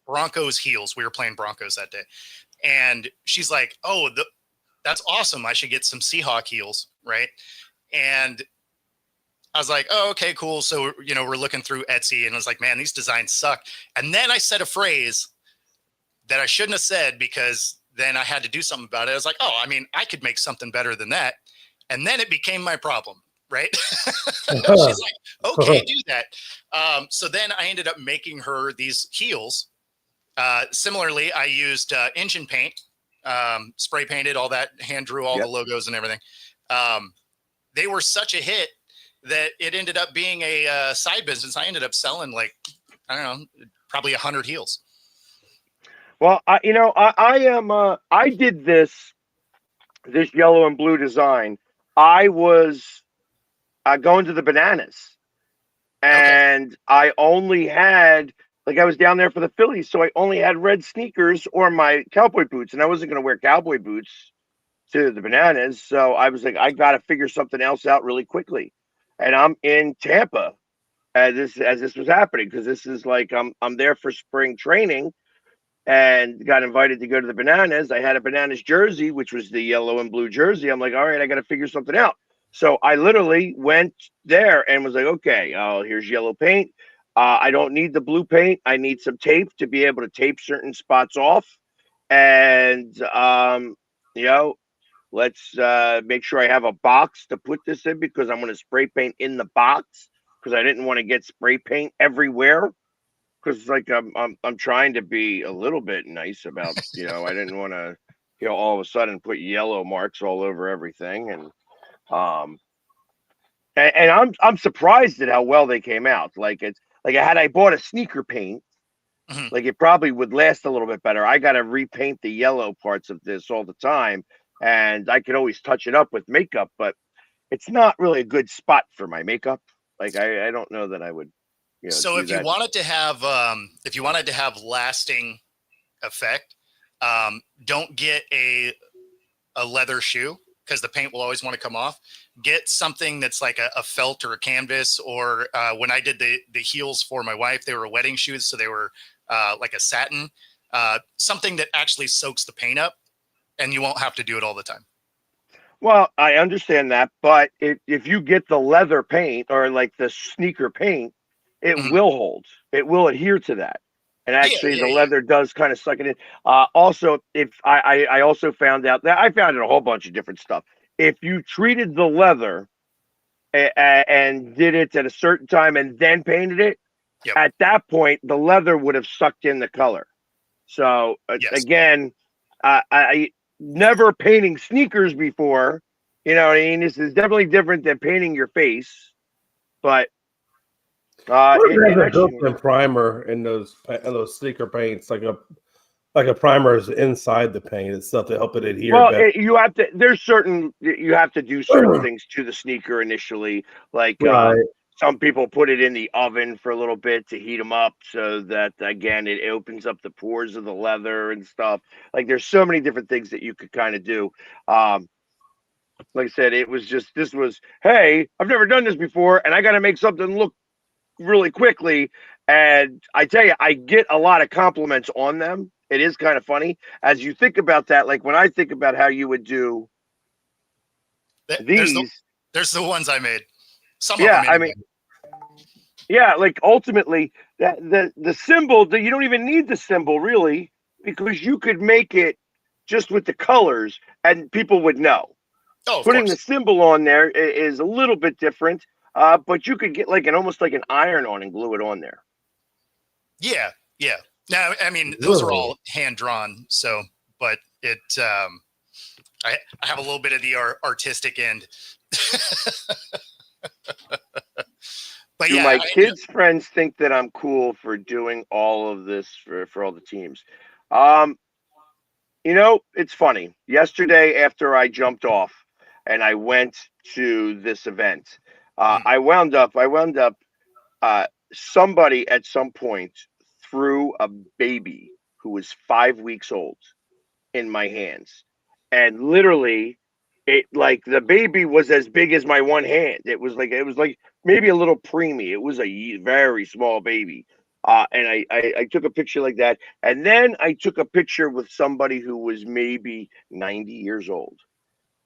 Broncos heels. We were playing Broncos that day, and she's like, "Oh, that's awesome! I should get some Seahawk heels, right?" And I was like, "Oh, okay, cool." So we're looking through Etsy, and I was like, "Man, these designs suck." And then I said a phrase that I shouldn't have said, because then I had to do something about it. I was like, "Oh, I mean, I could make something better than that." And then it became my problem, right? She's like, "Okay, do that." So then I ended up making her these heels. Similarly, I used engine paint, spray painted all that, hand drew all the logos and everything. They were such a hit that it ended up being a side business. I ended up selling probably 100 heels. Well, I did this yellow and blue design. I was going to the Bananas, and I only had, I was down there for the Phillies, so I only had red sneakers or my cowboy boots, and I wasn't going to wear cowboy boots to the Bananas. So I was like, I got to figure something else out really quickly. And I'm in Tampa as this was happening, because this is like I'm there for spring training. And got invited to go to the Bananas. I had a Bananas jersey, which was the yellow and blue jersey. I'm like, all right, I got to figure something out. So I literally went there and was like, okay, here's yellow paint. I don't need the blue paint. I need some tape to be able to tape certain spots off. And, Let's make sure I have a box to put this in because I'm going to spray paint in the box because I didn't want to get spray paint everywhere. Because like I'm trying to be a little bit nice about, I didn't want to, all of a sudden put yellow marks all over everything, um and I'm surprised at how well they came out. Like it's like had I bought a sneaker paint, Mhm. like it probably would last a little bit better. I got to repaint the yellow parts of this all the time, and I could always touch it up with makeup, but it's not really a good spot for my makeup. Like I don't know that I would, So do that. if you wanted to have lasting effect, don't get a leather shoe because the paint will always want to come off. Get something that's like a felt or a canvas, or when I did the heels for my wife, they were wedding shoes, so they were like a satin, something that actually soaks the paint up, and you won't have to do it all the time. Well, I understand that, but if you get the leather paint or like the sneaker paint, it Mhm. will hold. It will adhere to that. And actually, Yeah, the yeah. leather does kind of suck it in. Also, if I also found out that I found a whole bunch of different stuff. If you treated the leather and did it at a certain time and then painted it, Yep. at that point, the leather would have sucked in the color. So Yes. again, I never painting sneakers before. You know what I mean? This is definitely different than painting your face. But What if it it has a actually, built-in primer in those sneaker paints, like a primer is inside the paint itself to help it adhere well, better? you have to. You have to do certain things to the sneaker initially. Like Right. some people put it in the oven for a little bit to heat them up, so that again it opens up the pores of the leather and stuff. Like there's so many different things that you could kind of do. Like I said, it was just this was, hey, I've never done this before, and I got to make something look really quickly. And I tell you, I get a lot of compliments on them. It is kind of funny as you think about that. Like when I think about how you would do There's these, the ones I made. Some of yeah, them I anyway. mean, yeah, like ultimately that the symbol that you don't even need the symbol really because you could make it just with the colors and people would know. Oh, of Putting the course. symbol on there is a little bit different, but you could get like almost like an iron on and glue it on there. Yeah, yeah. Now, I mean, those are all hand drawn. So, but I have a little bit of the artistic end. But Do yeah, my kids' friends think that I'm cool for doing all of this for all the teams? Um, it's funny. Yesterday, after I jumped off and I went to this event, I wound up somebody at some point threw a baby who was 5 weeks old in my hands. And literally it like the baby was as big as my one hand. It was like maybe a little preemie. It was a very small baby. And I took a picture like that. And then I took a picture with somebody who was maybe 90 years old.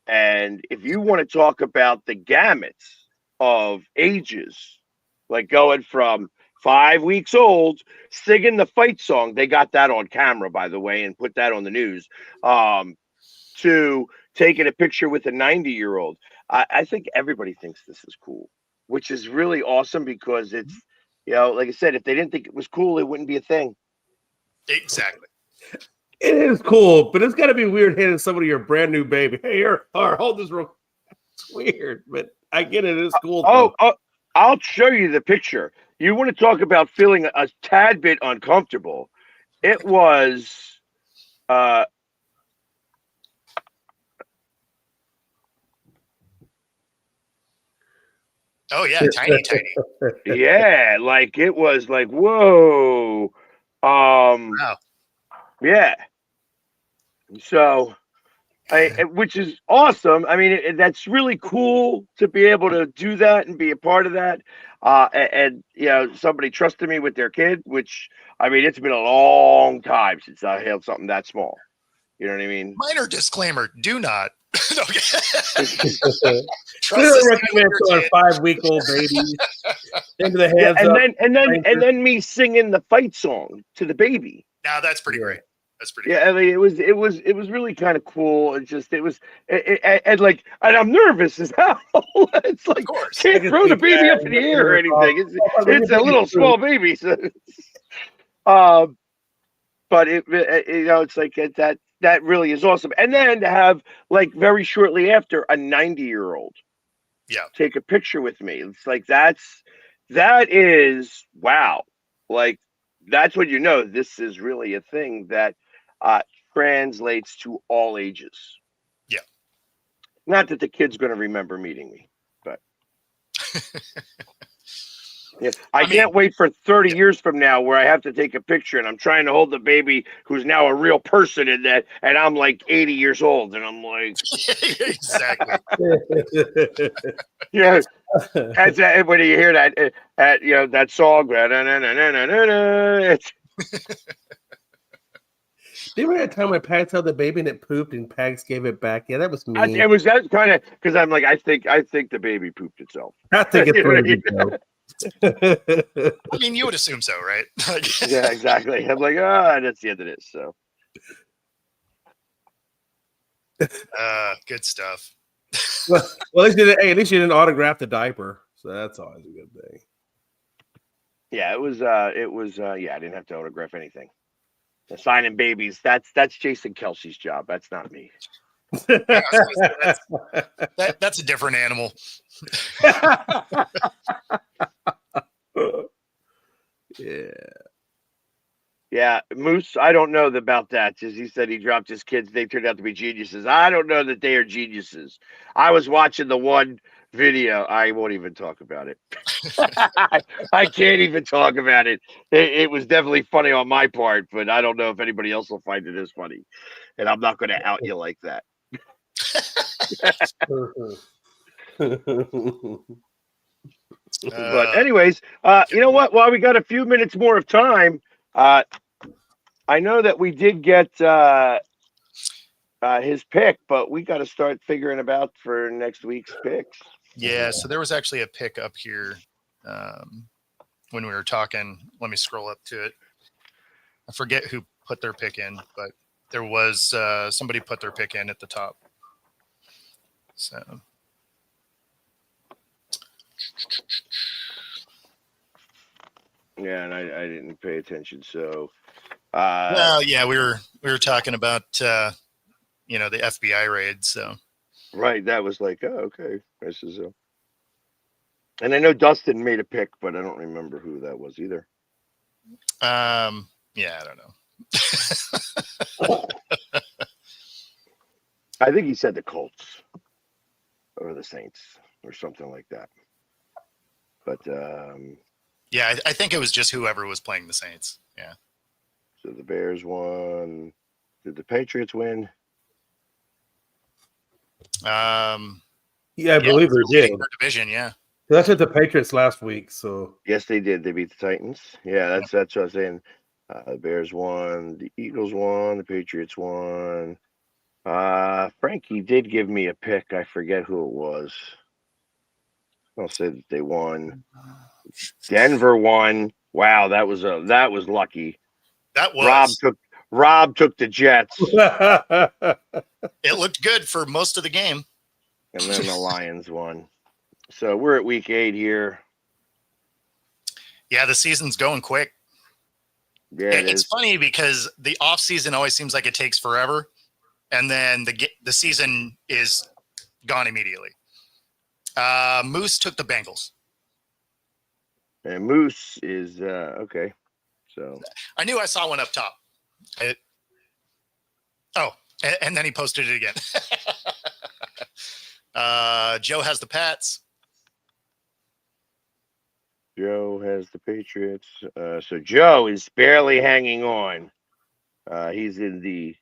And if you want to talk about the gamuts of ages, like going from 5 weeks old, singing the fight song, they got that on camera, by the way, and put that on the news, to taking a picture with a 90-year-old. I think everybody thinks this is cool, which is really awesome because it's, like I said, if they didn't think it was cool, it wouldn't be a thing. exactly. It is cool, but it's got to be weird handing somebody your brand new baby. Hey, here, hold this real. It's weird, but I get it. It's cool. I'll show you the picture. You want to talk about feeling a tad bit uncomfortable? It was. Oh yeah, tiny. yeah, like it was like whoa. Wow. Yeah. So, which is awesome. I mean, that's really cool to be able to do that and be a part of that. And somebody trusted me with their kid, which I mean, it's been a long time since I held something that small. You know what I mean? Minor disclaimer: do not. Clearly recommend throwing 5-week-old babies into the hands and of then me singing the fight song to the baby. Now that's pretty great. That's pretty Yeah, good. I mean, it was really kind of cool. And like, and I'm nervous as hell. It's Of like course. I can't can throw see the baby up Pat in the looking air or at us anything. when It's your a baby's little poop. small baby. So, um, but it's like that really is awesome. And then to have like very shortly after a 90-year-old Yeah. take a picture with me, it's like that is wow. Like that's when you know this is really a thing that uh, translates to all ages. Yeah. Not that the kid's going to remember meeting me, but yeah, I I mean, can't wait for 30 yeah. years from now where I have to take a picture and I'm trying to hold the baby who's now a real person in that, and I'm like 80 years old, and I'm like, Exactly. yeah, that's when you hear that, that song, it's, Do you remember that time when Pags held the baby and it pooped and Pags gave it back? Yeah, that was me. it was that kind of because I'm like, I think the baby pooped itself. I think it's You know what I pretty mean? good. I mean, you would assume so, right? Yeah, exactly. I'm like, ah, that's the end of this. So Good stuff. Well, at least you didn't autograph the diaper, so that's always a good thing. yeah, yeah, I didn't have to autograph anything. The signing babies, that's Jason Kelsey's job. That's not me. Yeah, I was gonna say, that's a different animal. Yeah. Yeah, Moose, I don't know about that. As he said, he dropped his kids. They turned out to be geniuses. I don't know that they are geniuses. I was watching the one video. I won't even talk about it. I can't even talk about it. It was definitely funny on my part, but I don't know if anybody else will find it as funny. And I'm not going to out you like that. But anyways, you know what? While we got a few minutes more of time, I know that we did get his pick, but we got to start figuring about for next week's picks. Yeah, so there was actually a pick up here when we were talking. Let me scroll up to it. I forget who put their pick in, but there was somebody put their pick in at the top. So Yeah, and I didn't pay attention. So, well, yeah, we were talking about the FBI raid. So right, that was like, oh, okay, this is and I know Dustin made a pick, but I don't remember who that was either. yeah, I don't know. I think he said the Colts or the Saints or something like that. But yeah, I think it was just whoever was playing the Saints. Yeah. So the Bears won. Did the Patriots win? Yeah, I believe they did. Their division, yeah. That's at the Patriots last week. So Yes, they did. They beat the Titans. Yeah, that's what I was saying. The Bears won. The Eagles won. The Patriots won. Frankie did give me a pick. I forget who it was. I'll say that they won. Denver won. Wow, that was lucky. That was. Rob took the Jets, It looked good for most of the game. and then the Lions won. So we're at week 8 here. Yeah, the season's going quick. Yeah, it's funny because the off season always seems like it takes forever, and then the season is gone immediately. Moose took the Bengals. And Moose is okay. So I knew I saw one up top. And then he posted it again. Joe has the Pats. Joe has the Patriots. So Joe is barely hanging on. He's in the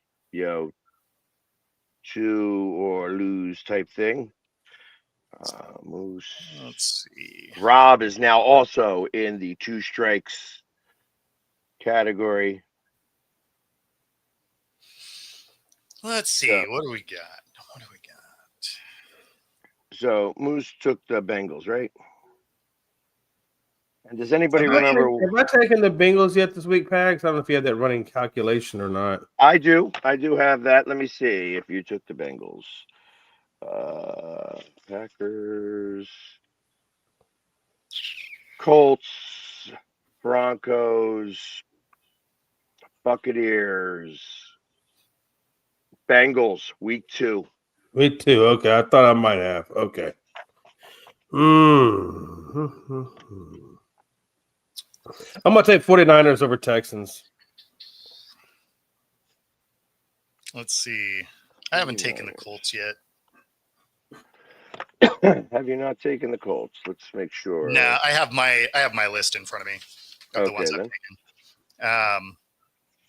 2 or lose type thing. Moose. Let's see. Rob is now also in the 2 strikes category. Let's see. What do we got? So Moose took the Bengals, right? And does anybody remember? Have I taken the Bengals yet this week, Pags? I don't know if you had that running calculation or not. I do have that. Let me see if you took the Bengals. Packers, Colts, Broncos, Buccaneers, Bengals, week 2. Me too. Okay, I thought I might have. Okay. I'm going to take 49ers over Texans. Let's see. I haven't taken the Colts yet. Have you not taken the Colts? Let's make sure. No, I have my list in front of me of the ones I've taken.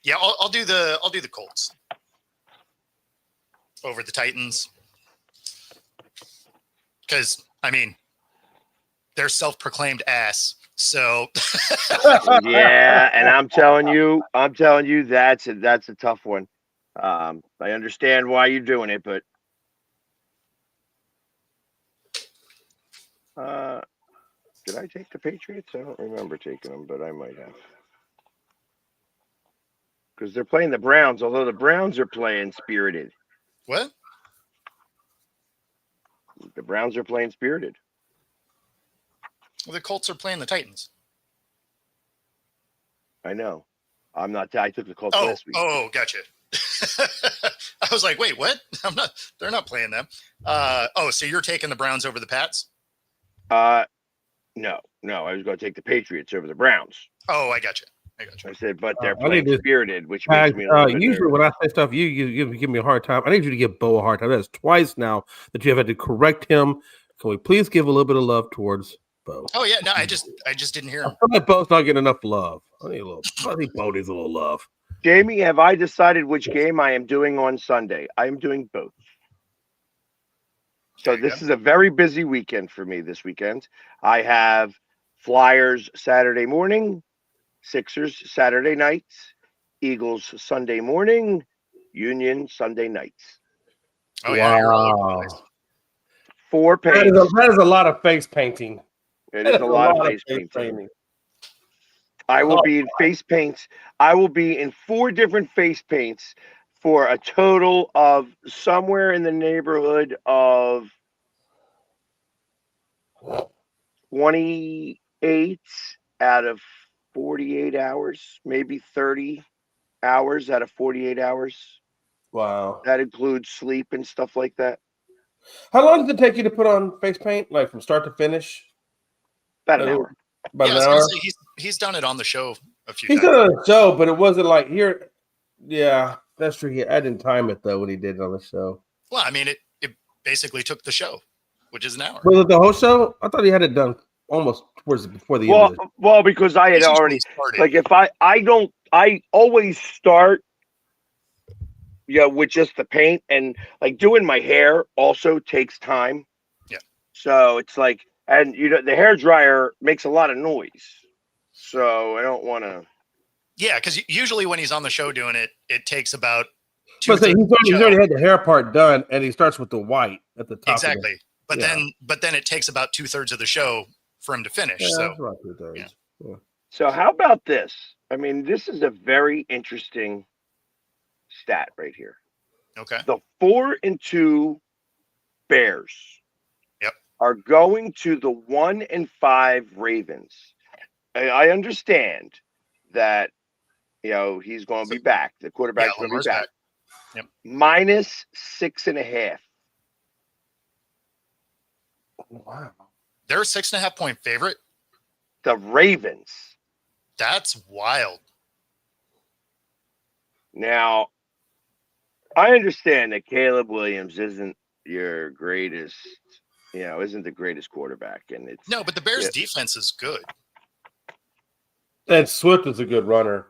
Yeah, I'll do the Colts over the Titans because I mean they're self-proclaimed ass. So yeah, and I'm telling you, that's a tough one. I understand why you're doing it, but did I take the Patriots? I don't remember taking them, but I might have. Because they're playing the Browns, although the Browns are playing spirited. What? The Browns are playing spirited. Well, the Colts are playing the Titans. I know. I'm not. I took the Colts last week. Oh, gotcha. I was like, wait, what? They're not playing them. So you're taking the Browns over the Pats? No. I was going to take the Patriots over the Browns. Oh, I gotcha. I said, but they're playing spirited, which makes me usually when I say stuff, you give me a hard time. I need you to give Bo a hard time. That's twice now that you have had to correct him. Can we please give a little bit of love towards Bo? Oh yeah, no, I just didn't hear him. I feel like Bo's not getting enough love. I think Bo needs a little love. Jamie, have I decided which game I am doing on Sunday? I am doing both. So this is a very busy weekend for me this weekend. I have Flyers Saturday morning, Sixers Saturday nights, Eagles Sunday morning, Union Sunday nights. Oh yeah, you're all over the place. 4 paints. That is a lot of face painting. It is a lot of face painting. I will be in face paints. I will be in 4 different face paints for a total of somewhere in the neighborhood of 28 out of 48 hours, maybe 30 hours out of 48 hours. Wow. That includes sleep and stuff like that. How long does it take you to put on face paint, like from start to finish? About an hour. About an hour? He's done it on the show a few times. He's done it on the show, but it wasn't like here. Yeah, that's true. I didn't time it, though, when he did it on the show. Well, I mean, it basically took the show, which is an hour. Was it the whole show? I thought he had it done almost before the end of it. Well, because I had already started. Like if I always start with just the paint, and like doing my hair also takes time. Yeah. So it's like, and the hair dryer makes a lot of noise. So I don't want to. Yeah, because usually when he's on the show doing it, it takes about. He's already had the hair part done, and he starts with the white at the top. Exactly, but then it takes about 2/3 of the show for him to finish. Yeah, so, that's about 2/3. Yeah. So how about this? I mean, this is a very interesting stat right here. Okay. The 4-2 Bears. Yep. Are going to the 1-5 Ravens. I understand that he's going to be back. The quarterback's going to be back. Yep. -6.5. Wow. They're a 6.5 point favorite. The Ravens. That's wild. Now, I understand that Caleb Williams isn't your greatest, isn't the greatest quarterback, and it's no, but the Bears' defense is good. And Swift is a good runner.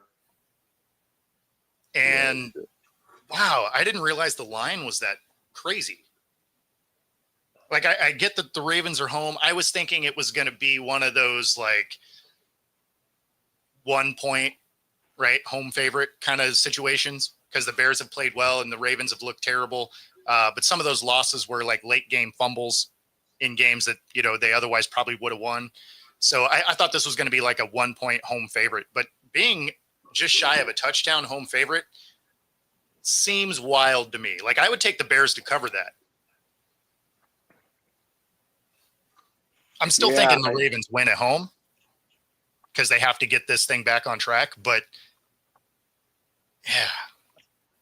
And wow, I didn't realize the line was that crazy. Like I get that the Ravens are home. I was thinking it was going to be one of those like 1 point, right, home favorite kind of situations because the Bears have played well and the Ravens have looked terrible. But some of those losses were like late game fumbles in games that they otherwise probably would have won. So I thought this was going to be like a 1-point home favorite, but being just shy of a touchdown home favorite seems wild to me. Like I would take the Bears to cover that. I'm still thinking the Ravens win at home because they have to get this thing back on track. But yeah,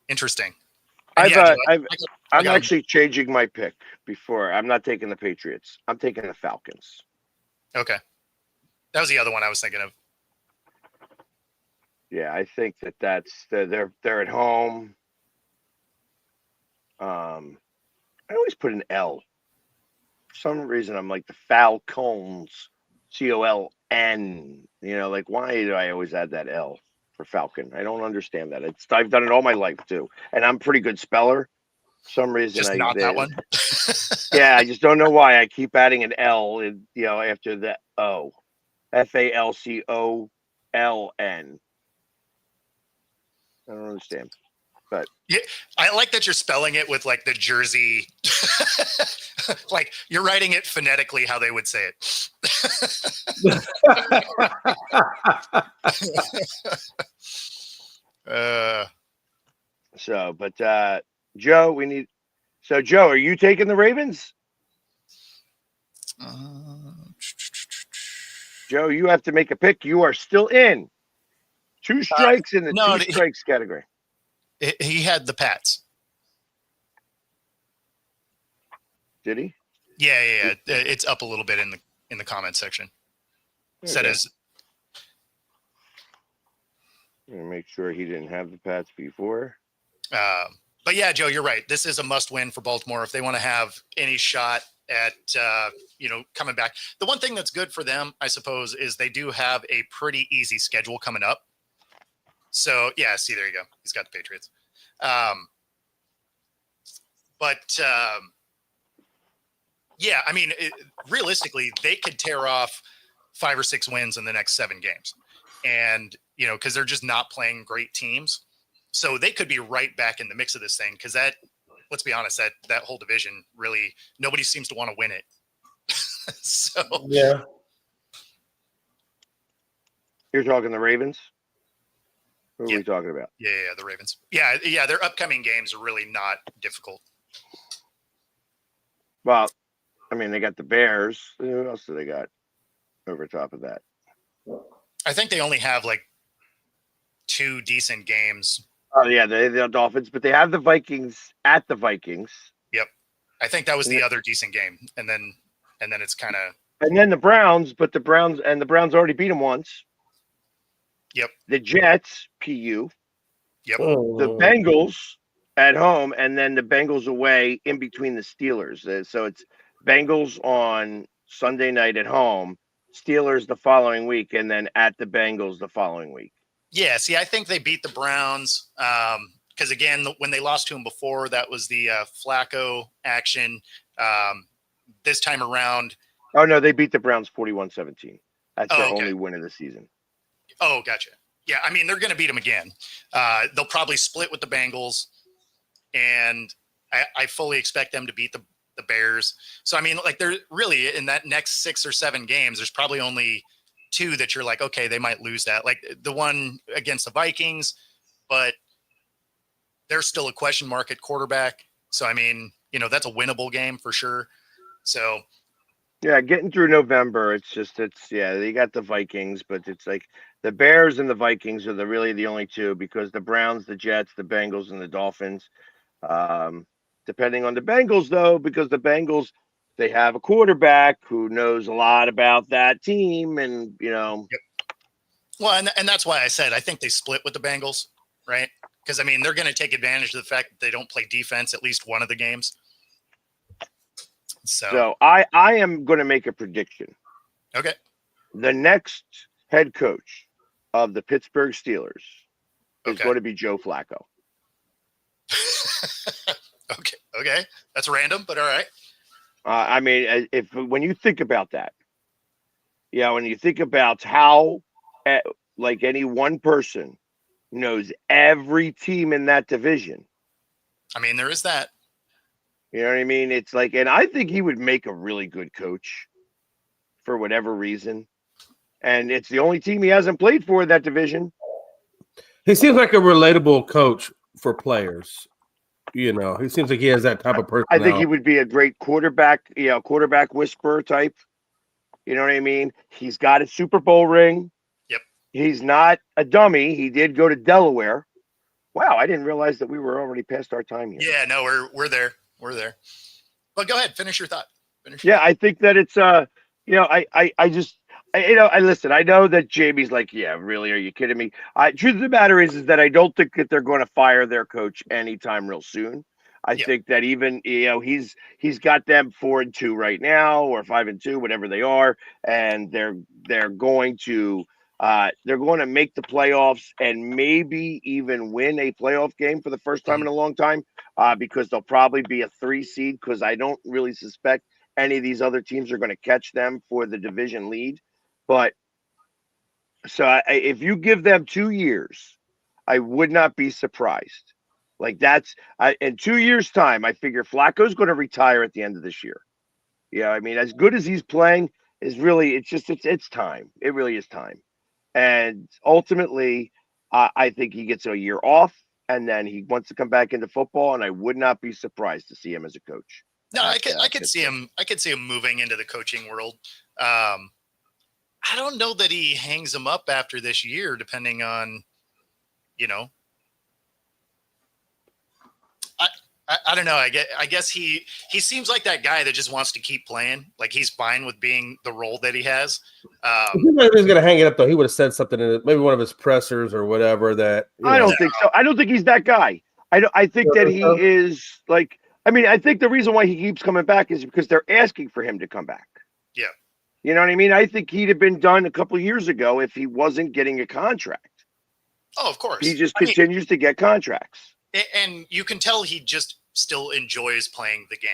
interesting. I'm actually changing my pick before. I'm not taking the Patriots. I'm taking the Falcons. Okay. That was the other one I was thinking of. Yeah, I think they're at home. I always put an L. For some reason, I'm like the Falcons, Coln. Like why do I always add that L for Falcon? I don't understand that. I've done it all my life too, and I'm a pretty good speller. For some reason, Just not that one. Yeah, I just don't know why I keep adding an L after the O. Falcon. I don't understand. But yeah, I like that you're spelling it with like the Jersey, like you're writing it phonetically how they would say it. Joe, Joe, are you taking the Ravens? Joe, you have to make a pick. You are still in. 2 strikes in the 2 strikes category. He had the Pats. Did he? Yeah. It's up a little bit in the comment section. Said as. I'm gonna make sure he didn't have the Pats before. But yeah, Joe, you're right. This is a must-win for Baltimore if they want to have any shot at coming back. The one thing that's good for them, I suppose, is they do have a pretty easy schedule coming up. So yeah, see, there you go. He's got the Patriots. Yeah, I mean, realistically, they could tear off 5 or 6 wins in the next 7 games, and because they're just not playing great teams, so they could be right back in the mix of this thing. Because let's be honest, that whole division really nobody seems to want to win it. So yeah, you're talking the Ravens. Who are we talking about? Yeah, the Ravens. Yeah, their upcoming games are really not difficult. Well, I mean, they got the Bears. Who else do they got over top of that? I think they only have like 2 decent games. Oh, yeah, the Dolphins, but they have the Vikings at the Vikings. Yep. I think that was the other decent game. And then it's kind of. And then the Browns, but the Browns already beat them once. Yep. The Jets, PU. Yep. The Bengals at home, and then the Bengals away in between the Steelers. So it's Bengals on Sunday night at home, Steelers the following week, and then at the Bengals the following week. Yeah, see, I think they beat the Browns because, again, when they lost to them before, that was the Flacco action. This time around. Oh, no, they beat the Browns 41-17. That's their only win of the season. Oh, gotcha. Yeah, I mean, they're going to beat them again. They'll probably split with the Bengals, and I fully expect them to beat the Bears. So, I mean, like, they're really in that next 6 or 7 games, there's probably only 2 that you're like, okay, they might lose that. Like the one against the Vikings, but they're still a question mark at quarterback. So, I mean, that's a winnable game for sure. So, yeah, getting through November, they got the Vikings, but it's like the Bears and the Vikings are really the only 2 because the Browns, the Jets, the Bengals, and the Dolphins. Depending on the Bengals, though, because the Bengals, they have a quarterback who knows a lot about that team, and Yep. Well, and that's why I said I think they split with the Bengals, right? Because I mean they're going to take advantage of the fact that they don't play defense at least one of the games. So I am going to make a prediction. Okay. The next head coach of the Pittsburgh Steelers is going to be Joe Flacco. Okay. That's random, but all right. I mean, when you think about that, when you think about how, like any one person knows every team in that division. I mean, there is that. You know what I mean? It's like, and I think he would make a really good coach for whatever reason. and it's the only team he hasn't played for in that division. He seems like a relatable coach for players. You know, he seems like he has that type of personality. I think he would be a great quarterback, quarterback whisperer type. You know what I mean? He's got a Super Bowl ring. Yep. He's not a dummy. He did go to Delaware. Wow, I didn't realize that we were already past our time here. Yeah, no, we're there. We're there. But go ahead, finish your thought. I think that it's I listen. I know that Jamie's like, yeah, really? Are you kidding me? Truth of the matter is that I don't think that they're going to fire their coach anytime real soon. I think that even he's got them 4-2 right now, or 5-2, whatever they are, and they're going to make the playoffs and maybe even win a playoff game for the first time in a long time, because they'll probably be a 3 seed, because I don't really suspect any of these other teams are going to catch them for the division lead. But so if you give them 2 years, I would not be surprised. Like in 2 years' time, I figure Flacco's going to retire at the end of this year. Yeah, I mean, as good as he's playing is really, it's time. It really is time. And ultimately, I think he gets a year off, and then he wants to come back into football. And I would not be surprised to see him as a coach. No, I could see him. I could see him moving into the coaching world. I don't know that he hangs him up after this year, depending on, I don't know. I guess he seems like that guy that just wants to keep playing. Like he's fine with being the role that he has. If he was going to hang it up, though, he would have said something in maybe one of his pressers or whatever. I don't think so. I don't think he's that guy. I think that he is like. I mean, I think the reason why he keeps coming back is because they're asking for him to come back. Yeah. You know what I mean? I think he'd have been done a couple of years ago if he wasn't getting a contract. Oh, of course. He just continues to get contracts. And you can tell he just still enjoys playing the game.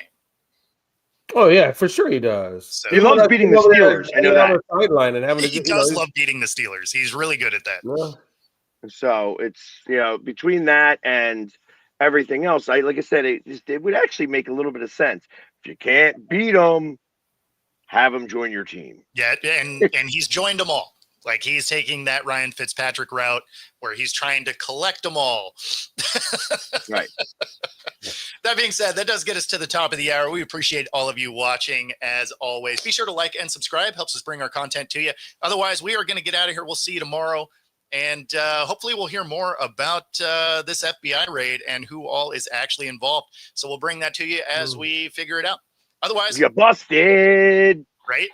Oh, yeah, for sure he does. So, he loves beating the Steelers. I know that. Sideline and having he does love beating the Steelers. He's really good at that. Yeah. So it's, between that and everything else, like I said, it would actually make a little bit of sense. If you can't beat them, have them join your team. Yeah, and he's joined them all. Like he's taking that Ryan Fitzpatrick route where he's trying to collect them all. Right. That being said, that does get us to the top of the hour. We appreciate all of you watching as always. Be sure to like and subscribe. Helps us bring our content to you. Otherwise, we are going to get out of here. We'll see you tomorrow. And hopefully we'll hear more about this FBI raid and who all is actually involved. So we'll bring that to you as we figure it out. Otherwise, you busted. Right?